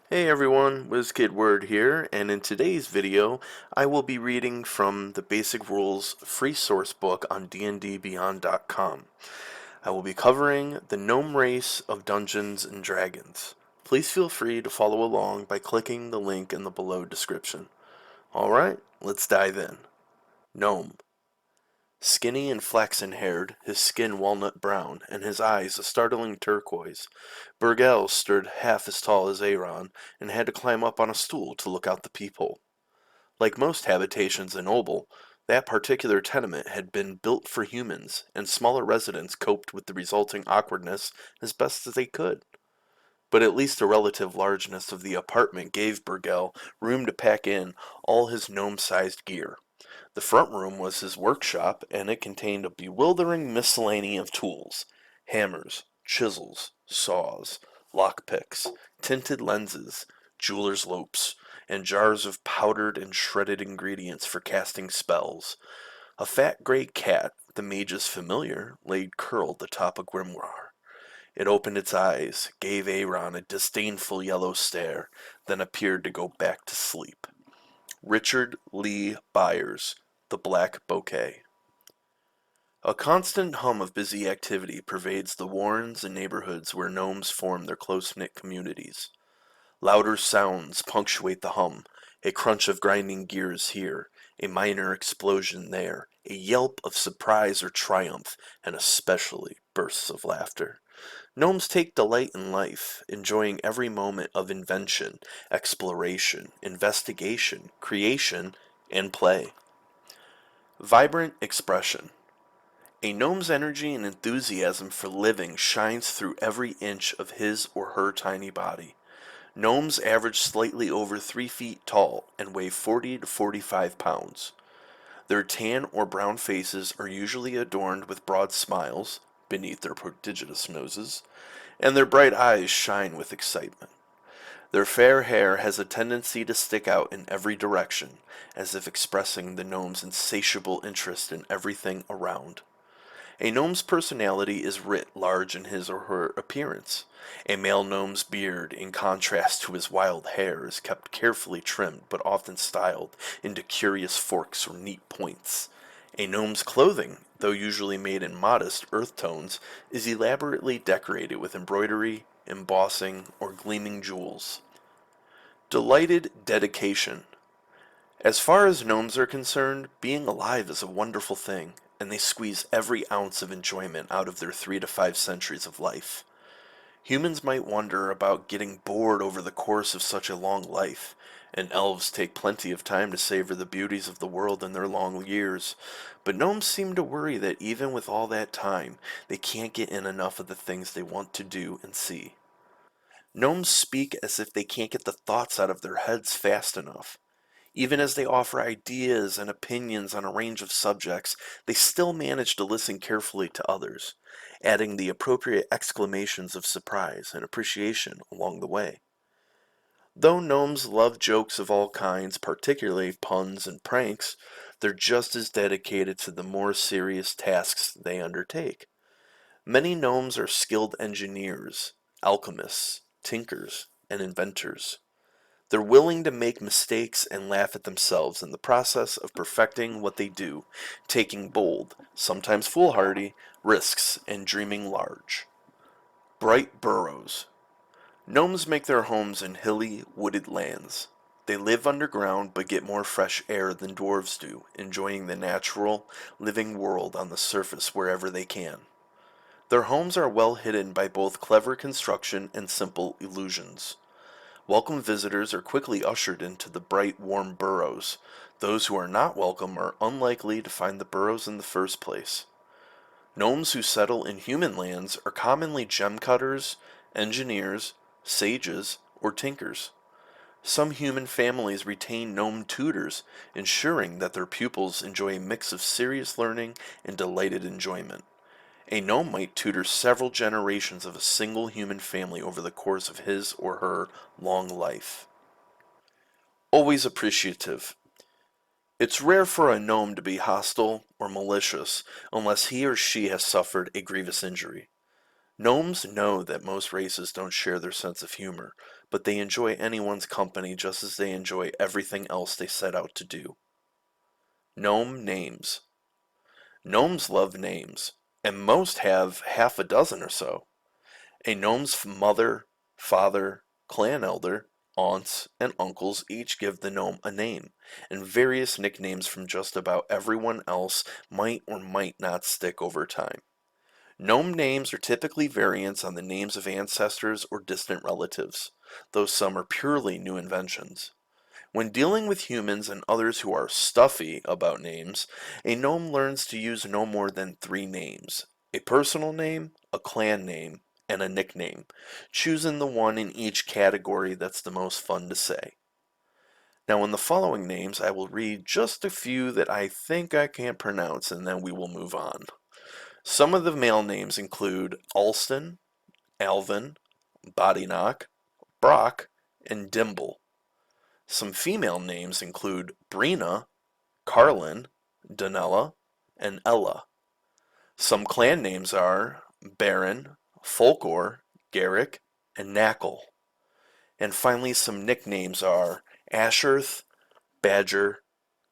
Hey everyone, WizKidWord here, and in today's video, I will be reading from the Basic Rules free source book on dndbeyond.com. I will be covering the Gnome race of Dungeons and Dragons. Please feel free to follow along by clicking the link in the below description. Alright, let's dive in. Gnome. Skinny and flaxen-haired, his skin walnut brown, and his eyes a startling turquoise, Burgell stood half as tall as Aaron, and had to climb up on a stool to look out the peephole. Like most habitations in Obel, that particular tenement had been built for humans, and smaller residents coped with the resulting awkwardness as best as they could. But at least the relative largeness of the apartment gave Burgell room to pack in all his gnome-sized gear. The front room was his workshop, and it contained a bewildering miscellany of tools: hammers, chisels, saws, lockpicks, tinted lenses, jeweler's lopes, and jars of powdered and shredded ingredients for casting spells. A fat gray cat, the mage's familiar, lay curled atop a grimoire. It opened its eyes, gave Aaron a disdainful yellow stare, then appeared to go back to sleep. Richard Lee Byers, The Black Bouquet. A constant hum of busy activity pervades the warrens and neighborhoods where gnomes form their close-knit communities. Louder sounds punctuate the hum, a crunch of grinding gears here, a minor explosion there, a yelp of surprise or triumph, and especially bursts of laughter. Gnomes take delight in life, enjoying every moment of invention, exploration, investigation, creation, and play. Vibrant expression. A gnome's energy and enthusiasm for living shines through every inch of his or her tiny body. Gnomes average slightly over 3 feet tall and weigh 40 to 45 pounds. Their tan or brown faces are usually adorned with broad smiles, beneath their prodigious noses, and their bright eyes shine with excitement. Their fair hair has a tendency to stick out in every direction, as if expressing the gnome's insatiable interest in everything around. A gnome's personality is writ large in his or her appearance. A male gnome's beard, in contrast to his wild hair, is kept carefully trimmed but often styled into curious forks or neat points. A gnome's clothing, though usually made in modest earth tones, is elaborately decorated with embroidery, embossing, or gleaming jewels. Delighted dedication. As far as gnomes are concerned, being alive is a wonderful thing, and they squeeze every ounce of enjoyment out of their 3 to 5 centuries of life. Humans might wonder about getting bored over the course of such a long life, and elves take plenty of time to savor the beauties of the world in their long years, but gnomes seem to worry that even with all that time, they can't get in enough of the things they want to do and see. Gnomes speak as if they can't get the thoughts out of their heads fast enough. Even as they offer ideas and opinions on a range of subjects, they still manage to listen carefully to others, adding the appropriate exclamations of surprise and appreciation along the way. Though gnomes love jokes of all kinds, particularly puns and pranks, they're just as dedicated to the more serious tasks they undertake. Many gnomes are skilled engineers, alchemists, tinkers, and inventors. They're willing to make mistakes and laugh at themselves in the process of perfecting what they do, taking bold, sometimes foolhardy, risks and dreaming large. Bright burrows. Gnomes make their homes in hilly, wooded lands. They live underground but get more fresh air than dwarves do, enjoying the natural, living world on the surface wherever they can. Their homes are well hidden by both clever construction and simple illusions. Welcome visitors are quickly ushered into the bright, warm burrows. Those who are not welcome are unlikely to find the burrows in the first place. Gnomes who settle in human lands are commonly gem cutters, engineers, sages, or tinkers. Some human families retain gnome tutors, ensuring that their pupils enjoy a mix of serious learning and delighted enjoyment. A gnome might tutor several generations of a single human family over the course of his or her long life. Always appreciative. It's rare for a gnome to be hostile or malicious unless he or she has suffered a grievous injury. Gnomes know that most races don't share their sense of humor, but they enjoy anyone's company just as they enjoy everything else they set out to do. Gnome names. Gnomes love names, and most have half a dozen or so. A gnome's mother, father, clan elder, aunts, and uncles each give the gnome a name, and various nicknames from just about everyone else might or might not stick over time. Gnome names are typically variants on the names of ancestors or distant relatives, though some are purely new inventions. When dealing with humans and others who are stuffy about names, a gnome learns to use no more than three names: a personal name, a clan name, and a nickname, choosing the one in each category that's the most fun to say. Now, in the following names, I will read just a few that I think I can't pronounce, and then we will move on. Some of the male names include Alston, Alvin, Bodyknock, Brock, and Dimble. Some female names include Brina, Carlin, Donella, and Ella. Some clan names are Baron, Folkor, Garrick, and Knackle. And finally, some nicknames are Asherth, Badger,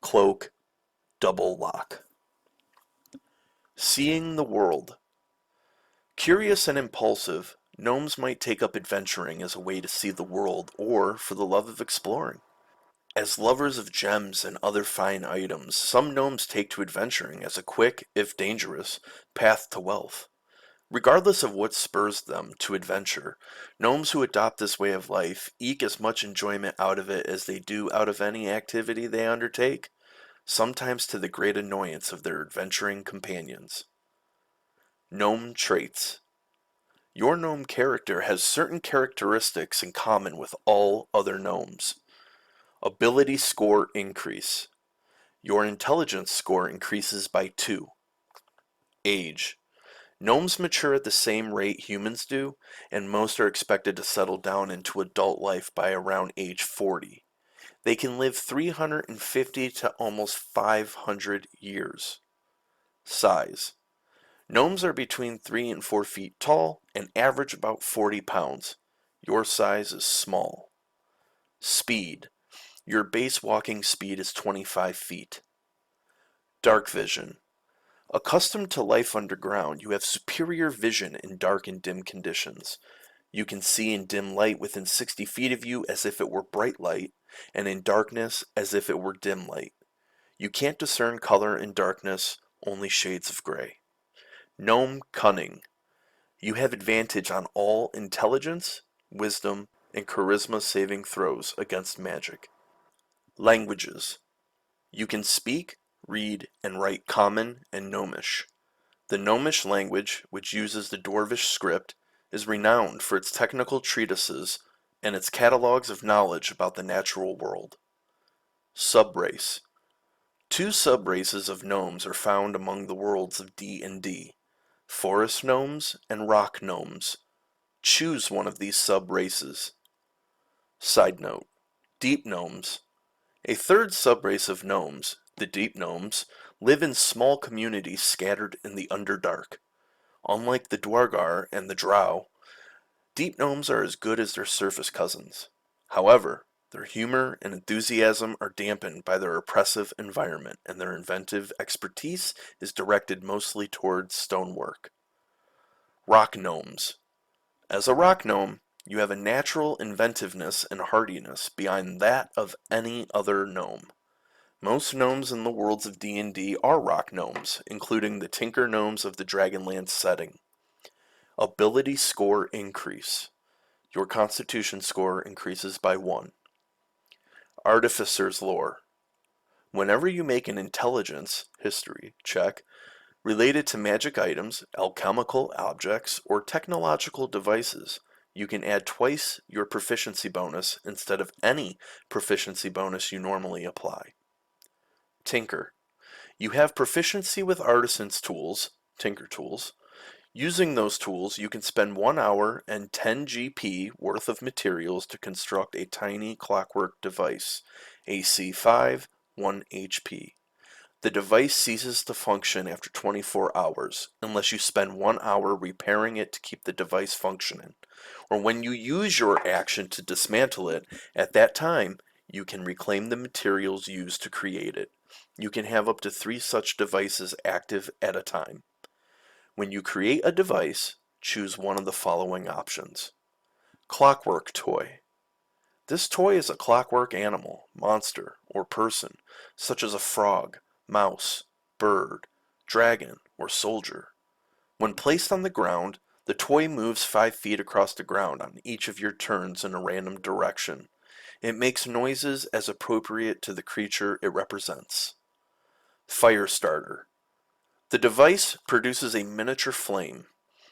Cloak, Double Lock. Seeing the world. Curious and impulsive, gnomes might take up adventuring as a way to see the world or for the love of exploring. As lovers of gems and other fine items, some gnomes take to adventuring as a quick, if dangerous, path to wealth. Regardless of what spurs them to adventure, gnomes who adopt this way of life eke as much enjoyment out of it as they do out of any activity they undertake, sometimes to the great annoyance of their adventuring companions. Gnome traits. Your gnome character has certain characteristics in common with all other gnomes. Ability score increase. Your intelligence score increases by 2. Age. Gnomes mature at the same rate humans do, and most are expected to settle down into adult life by around age 40. They can live 350 to almost 500 years. Size. Gnomes are between 3 and 4 feet tall and average about 40 pounds. Your size is small. Speed. Your base walking speed is 25 feet. Dark vision. Accustomed to life underground, you have superior vision in dark and dim conditions. You can see in dim light within 60 feet of you as if it were bright light, and in darkness as if it were dim light. You can't discern color in darkness, only shades of gray. Gnome cunning. You have advantage on all intelligence, wisdom, and charisma saving throws against magic. Languages. You can speak, read, and write Common and Gnomish. The Gnomish language, which uses the Dwarvish script, is renowned for its technical treatises and its catalogs of knowledge about the natural world. Subrace. Two subraces of gnomes are found among the worlds of D&D: forest gnomes and rock gnomes. Choose one of these subraces. Side note: deep gnomes. A third subrace of gnomes, the deep gnomes, live in small communities scattered in the Underdark. Unlike the Dwargar and the Drow, deep gnomes are as good as their surface cousins. However, their humor and enthusiasm are dampened by their oppressive environment, and their inventive expertise is directed mostly towards stonework. Rock gnomes. As a rock gnome, you have a natural inventiveness and hardiness beyond that of any other gnome. Most gnomes in the worlds of D&D are rock gnomes, including the Tinker gnomes of the Dragonlance setting. Ability score increase. Your constitution score increases by 1. Artificer's lore. Whenever you make an intelligence history check related to magic items, alchemical objects, or technological devices, you can add twice your proficiency bonus instead of any proficiency bonus you normally apply. Tinker. You have proficiency with artisan's tools, tinker tools. Using those tools, you can spend 1 hour and 10 GP worth of materials to construct a tiny clockwork device, AC 5, 1 HP. The device ceases to function after 24 hours, unless you spend 1 hour repairing it to keep the device functioning. Or when you use your action to dismantle it, at that time, you can reclaim the materials used to create it. You can have up to 3 such devices active at a time. When you create a device, choose one of the following options. Clockwork toy. This toy is a clockwork animal, monster, or person, such as a frog, mouse, bird, dragon, or soldier. When placed on the ground, the toy moves 5 feet across the ground on each of your turns in a random direction. It makes noises as appropriate to the creature it represents. Fire starter. The device produces a miniature flame,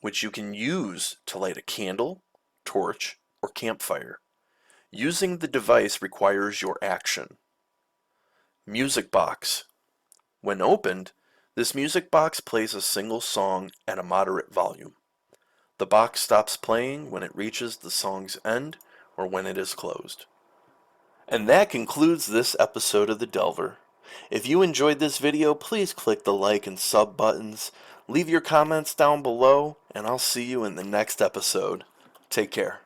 which you can use to light a candle, torch, or campfire. Using the device requires your action. Music box. When opened, this music box plays a single song at a moderate volume. The box stops playing when it reaches the song's end or when it is closed. And that concludes this episode of The Delver. If you enjoyed this video, please click the like and sub buttons, leave your comments down below, and I'll see you in the next episode. Take care.